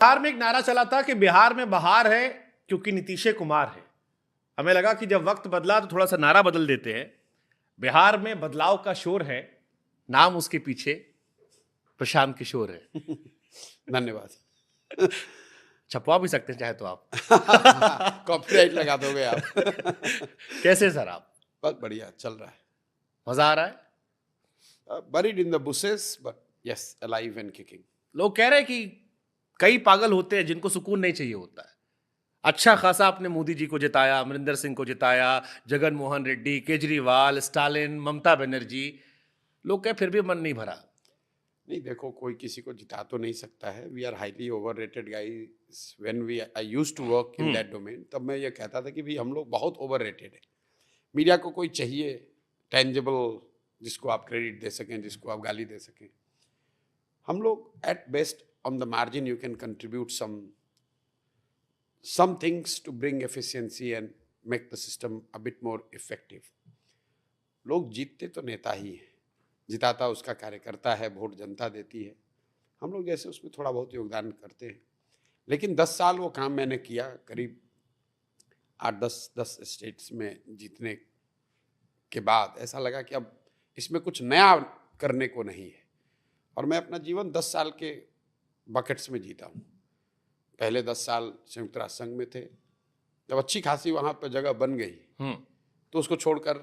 बिहार में एक नारा चला था कि बिहार में बहार है क्योंकि नीतीश कुमार है। हमें लगा कि जब वक्त बदला तो थोड़ा सा नारा बदल देते हैं। बिहार में बदलाव का शोर है, नाम उसके पीछे प्रशांत किशोर है। धन्यवाद। छपवा भी सकते हैं चाहे तो आप। कॉपीराइट लगा दोगे आप। कैसे सर आप? बहुत बढ़िया चल रहा है। मजा आ रहा है? Buried in the bushes but yes alive and kicking. लोग कह रहे हैं कि कई पागल होते हैं जिनको सुकून नहीं चाहिए होता है। अच्छा खासा आपने मोदी जी को जिताया, अमरिंदर सिंह को जिताया, जगन मोहन रेड्डी, केजरीवाल, स्टालिन, ममता बनर्जी। लोग कहे फिर भी मन नहीं भरा। नहीं देखो, कोई किसी को जिता तो नहीं सकता है। We are highly overrated guys. When I used to work in that domain, तब मैं ये कहता था कि भाई हम लोग बहुत ओवररेटेड है। मीडिया को कोई चाहिए टेंजिबल, जिसको आप क्रेडिट दे सकें, जिसको आप गाली दे सकें। हम लोग at best on the margin you can contribute some things to bring efficiency and make the system a bit more effective. लोग जीतते तो नेता ही हैं, जिताता उसका कार्यकर्ता है, वोट जनता देती है। हम लोग जैसे उसमें थोड़ा बहुत योगदान करते हैं। लेकिन 10 साल वो काम मैंने किया, करीब 8-10 स्टेट्स में जीतने के बाद ऐसा लगा कि अब इसमें कुछ नया करने को नहीं है। और मैं अपना जीवन 10 साल के बकेट्स में जीता हूँ। पहले 10 साल संयुक्त राष्ट्र संघ में थे। जब अच्छी खासी वहाँ पर जगह बन गई तो उसको छोड़कर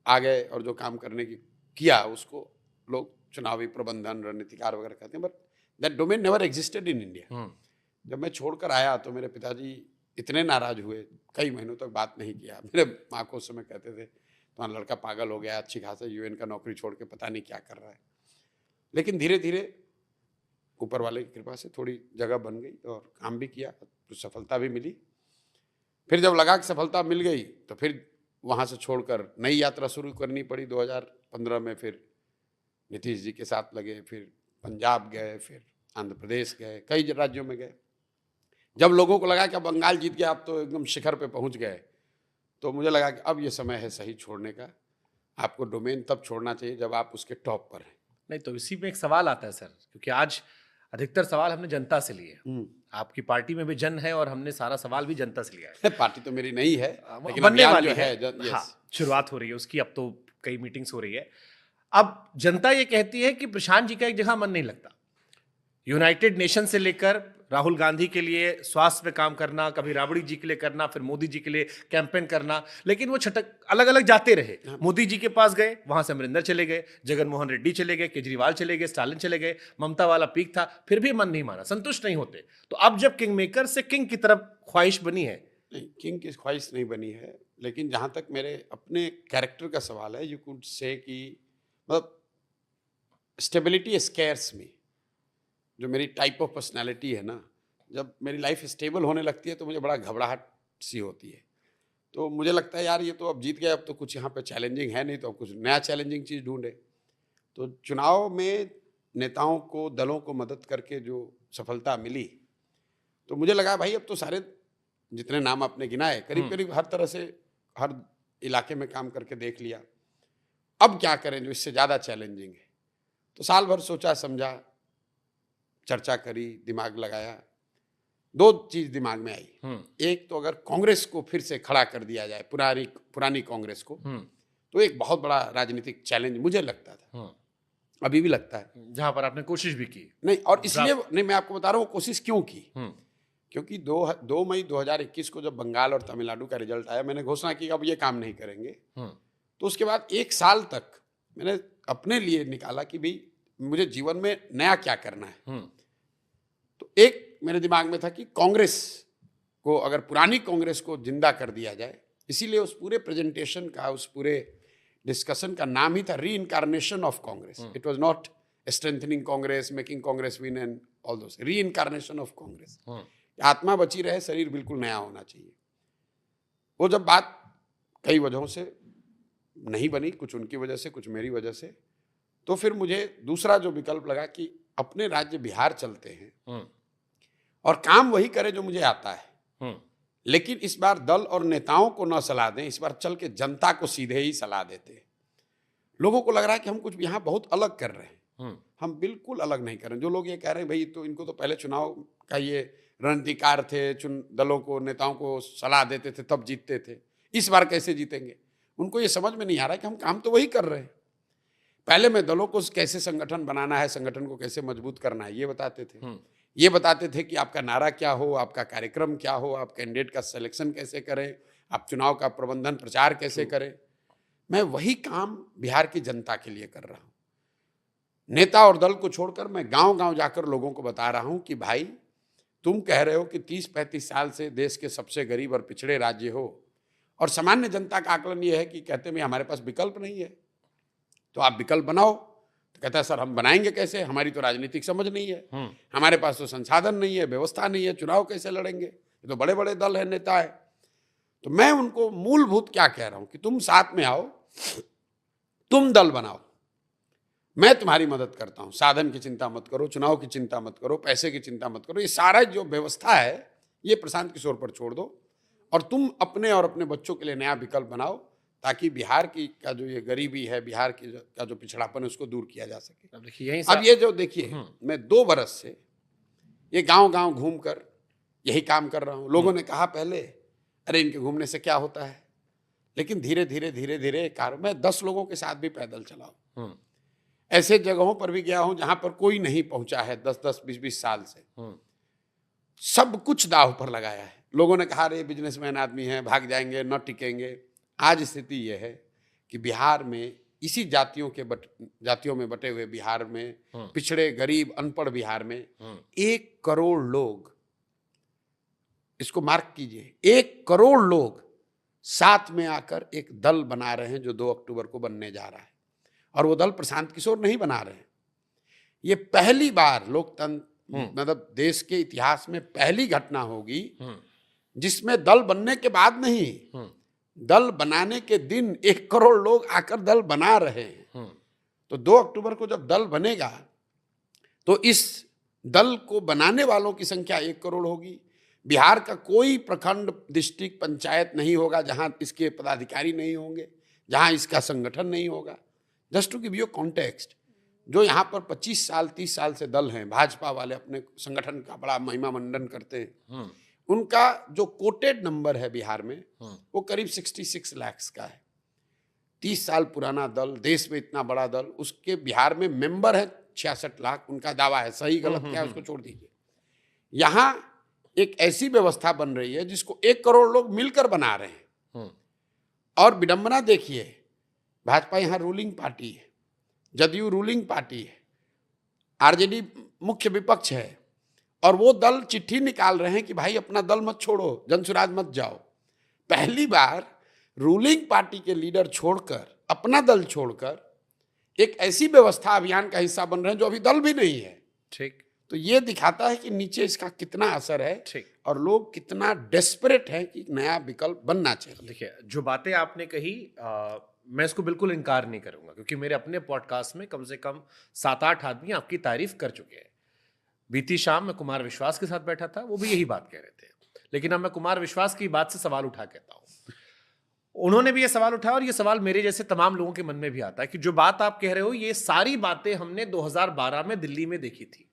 आ गए, और जो काम करने की किया उसको लोग चुनावी प्रबंधन, रणनीतिकार वगैरह कहते हैं, but that domain never existed in India. जब मैं छोड़कर आया तो मेरे पिताजी इतने नाराज हुए, कई महीनों तक बात नहीं किया। मेरे माँ को उस समय कहते थे तुम्हारा लड़का पागल हो गया, अच्छी खासा UN का नौकरी छोड़ के पता नहीं क्या कर रहा है। लेकिन धीरे धीरे ऊपर वाले की कृपा से थोड़ी जगह बन गई और काम भी किया, तो सफलता भी मिली। फिर जब लगा कि सफलता मिल गई तो फिर वहाँ से छोड़कर नई यात्रा शुरू करनी पड़ी। 2015 में फिर नीतीश जी के साथ लगे, फिर पंजाब गए, फिर आंध्र प्रदेश गए, कई राज्यों में गए। जब लोगों को लगा कि अब बंगाल जीत गया, अब तो एकदम शिखर पे पहुँच गए, तो मुझे लगा कि अब ये समय है सही छोड़ने का। आपको डोमेन तब छोड़ना चाहिए जब आप उसके टॉप पर हैं। नहीं तो इसी में एक सवाल आता है सर, क्योंकि आज अधिकतर सवाल हमने जनता से लिए। आपकी पार्टी में भी जन है और हमने सारा सवाल भी जनता से लिया है। पार्टी तो मेरी नहीं है, लेकिन बनने वाली है। हाँ, शुरुआत हो रही है उसकी, अब तो कई मीटिंग्स हो रही है। अब जनता ये कहती है कि प्रशांत जी का एक जगह मन नहीं लगता। यूनाइटेड नेशन से लेकर राहुल गांधी के लिए स्वास्थ्य पे काम करना, कभी राबड़ी जी के लिए करना, फिर मोदी जी के लिए कैंपेन करना, लेकिन वो छटक अलग अलग जाते रहे। मोदी जी के पास गए, वहां से अमरिंदर चले गए, जगन मोहन रेड्डी चले गए, केजरीवाल चले गए, स्टालिन चले गए, ममता वाला पीक था, फिर भी मन नहीं माना, संतुष्ट नहीं होते। तो अब जब किंग मेकर से किंग की तरफ ख्वाहिश बनी है। नहीं, किंग की ख्वाहिश नहीं बनी है, लेकिन जहां तक मेरे अपने कैरेक्टर का सवाल है, यू कुड से कि मतलब स्टेबिलिटी स्केयर्स मी। जो मेरी टाइप ऑफ पर्सनैलिटी है ना, जब मेरी लाइफ स्टेबल होने लगती है तो मुझे बड़ा घबराहट सी होती है। तो मुझे लगता है यार ये तो अब जीत गए, अब तो कुछ यहाँ पे चैलेंजिंग है नहीं, तो अब कुछ नया चैलेंजिंग चीज़ ढूंढे। तो चुनाव में नेताओं को, दलों को मदद करके जो सफलता मिली, तो मुझे लगा भाई अब तो सारे जितने नाम आपने गिनाए, करीब करीब हर तरह से हर इलाके में काम करके देख लिया। अब क्या करें जो इससे ज़्यादा चैलेंजिंग है। तो साल भर सोचा समझा, चर्चा करी, दिमाग लगाया। 2 चीज दिमाग में आई। एक तो अगर कांग्रेस को फिर से खड़ा कर दिया जाए, पुरानी कांग्रेस को, तो एक बहुत बड़ा राजनीतिक चैलेंज मुझे लगता था, अभी भी लगता है। जहां पर आपने कोशिश भी की। नहीं, और इसलिए नहीं, मैं आपको बता रहा हूँ कोशिश क्यों की। क्योंकि 2 मई 2021 को जब बंगाल और तमिलनाडु का रिजल्ट आया, मैंने घोषणा की अब ये काम नहीं करेंगे। तो उसके बाद 1 साल तक मैंने अपने लिए निकाला कि भाई मुझे जीवन में नया क्या करना है। तो एक मेरे दिमाग में था कि कांग्रेस को, अगर पुरानी कांग्रेस को जिंदा कर दिया जाए, इसीलिए उस पूरे प्रेजेंटेशन का, उस पूरे डिस्कशन का नाम ही था री incarnation of Congress. It was not strengthening Congress, making Congress win and all those, री इनकारनेशन ऑफ कांग्रेस। आत्मा बची रहे, शरीर बिल्कुल नया होना चाहिए। वो जब बात कई वजहों से नहीं बनी, कुछ उनकी वजह से, कुछ मेरी वजह से, तो फिर मुझे दूसरा जो विकल्प लगा कि अपने राज्य बिहार चलते हैं और काम वही करें जो मुझे आता है। लेकिन इस बार दल और नेताओं को न सलाह दें, इस बार चल के जनता को सीधे ही सलाह देते हैं। लोगों को लग रहा है कि हम कुछ यहाँ बहुत अलग कर रहे हैं। हम बिल्कुल अलग नहीं कर रहे हैं। जो लोग ये कह रहे हैं भाई तो इनको तो पहले चुनाव का ये रणनीतिकार थे, दलों को, नेताओं को सलाह देते थे तब जीतते थे, इस बार कैसे जीतेंगे? उनको ये समझ में नहीं आ रहा है कि हम काम तो वही कर रहे हैं। पहले में दलों को कैसे संगठन बनाना है, संगठन को कैसे मजबूत करना है, ये बताते थे। ये बताते थे कि आपका नारा क्या हो, आपका कार्यक्रम क्या हो, आप कैंडिडेट का सिलेक्शन कैसे करें, आप चुनाव का प्रबंधन प्रचार कैसे करें। मैं वही काम बिहार की जनता के लिए कर रहा हूँ। नेता और दल को छोड़कर मैं गांव-गांव जाकर लोगों को बता रहा हूँ कि भाई तुम कह रहे हो कि 30-35 साल से देश के सबसे गरीब और पिछड़े राज्य हो, और सामान्य जनता का आकलन ये है कि कहते हैं हमारे पास विकल्प नहीं है, तो आप विकल्प बनाओ। तो कहता है सर हम बनाएंगे कैसे, हमारी तो राजनीतिक समझ नहीं है, हमारे पास तो संसाधन नहीं है, व्यवस्था नहीं है, चुनाव कैसे लड़ेंगे, ये तो बड़े बड़े दल है, नेता है। तो मैं उनको मूलभूत क्या कह रहा हूं कि तुम साथ में आओ, तुम दल बनाओ, मैं तुम्हारी मदद करता हूं। साधन की चिंता मत करो, चुनाव की चिंता मत करो, पैसे की चिंता मत करो, ये सारा जो व्यवस्था है ये प्रशांत किशोर पर छोड़ दो और तुम अपने और अपने बच्चों के लिए नया विकल्प बनाओ, ताकि बिहार की का जो ये गरीबी है, बिहार की का जो पिछड़ापन है उसको दूर किया जा सके। अब ये जो देखिए, मैं 2 बरस से ये गांव-गांव घूमकर यही काम कर रहा हूं। लोगों ने कहा पहले अरे इनके घूमने से क्या होता है, लेकिन धीरे धीरे कार में 10 लोगों के साथ भी पैदल चला हूं। ऐसे जगहों पर भी गया हूं जहां पर कोई नहीं पहुंचा है 10-10, 20-20 साल से। सब कुछ दांव पर लगाया है। लोगों ने कहा अरे बिजनेसमैन आदमी है, भाग जाएंगे, न टिकेंगे। आज स्थिति यह है कि बिहार में इसी जातियों में बटे हुए बिहार में, पिछड़े गरीब अनपढ़ बिहार में 1 करोड़ लोग, इसको मार्क कीजिए, 1 करोड़ लोग साथ में आकर एक दल बना रहे हैं जो 2 अक्टूबर को बनने जा रहा है। और वो दल प्रशांत किशोर नहीं बना रहे हैं। ये पहली बार लोकतंत्र मतलब देश के इतिहास में पहली घटना होगी जिसमें दल बनने के बाद नहीं, दल बनाने के दिन 1 करोड़ लोग आकर दल बना रहे हैं। तो 2 अक्टूबर को जब दल बनेगा तो इस दल को बनाने वालों की संख्या 1 करोड़ होगी। बिहार का कोई प्रखंड, डिस्ट्रिक्ट, पंचायत नहीं होगा जहां इसके पदाधिकारी नहीं होंगे, जहां इसका संगठन नहीं होगा। Just to give you context, जो यहाँ पर 25 साल 30 साल से दल हैं, भाजपा वाले अपने संगठन का बड़ा महिमा मंडन करते हैं, उनका जो कोटेड नंबर है बिहार में वो करीब 66 लाख का है। 30 साल पुराना दल, देश में इतना बड़ा दल, उसके बिहार में मेंबर है 66 लाख। उनका दावा है, सही गलत क्या है उसको छोड़ दीजिए। यहाँ एक ऐसी व्यवस्था बन रही है जिसको 1 करोड़ लोग मिलकर बना रहे हैं। और विडंबना देखिए, भाजपा यहाँ रूलिंग पार्टी है, जदयू रूलिंग पार्टी है, आरजेडी मुख्य विपक्ष है, और वो दल चिट्ठी निकाल रहे हैं कि भाई अपना दल मत छोड़ो, जनसुराज मत जाओ। पहली बार रूलिंग पार्टी के लीडर छोड़कर, अपना दल छोड़कर एक ऐसी व्यवस्था अभियान का हिस्सा बन रहे हैं जो अभी दल भी नहीं है। ठीक, तो ये दिखाता है कि नीचे इसका कितना असर है। ठीक, और लोग कितना डेस्परेट हैं कि नया विकल्प बनना चाहिए। देखिए, जो बातें आपने कही मैं इसको बिल्कुल इनकार नहीं करूंगा, क्योंकि मेरे अपने पॉडकास्ट में कम से कम 7-8 आदमी आपकी तारीफ कर चुके हैं। बीती शाम मैं कुमार विश्वास के साथ बैठा था, वो भी यही बात कह रहे थे। लेकिन अब मैं कुमार विश्वास की बात से सवाल उठा कहता हूं, उन्होंने भी ये सवाल उठाया और ये सवाल मेरे जैसे तमाम लोगों के मन में भी आता है कि जो बात आप कह रहे हो, ये सारी बातें हमने 2012 में दिल्ली में देखी थी।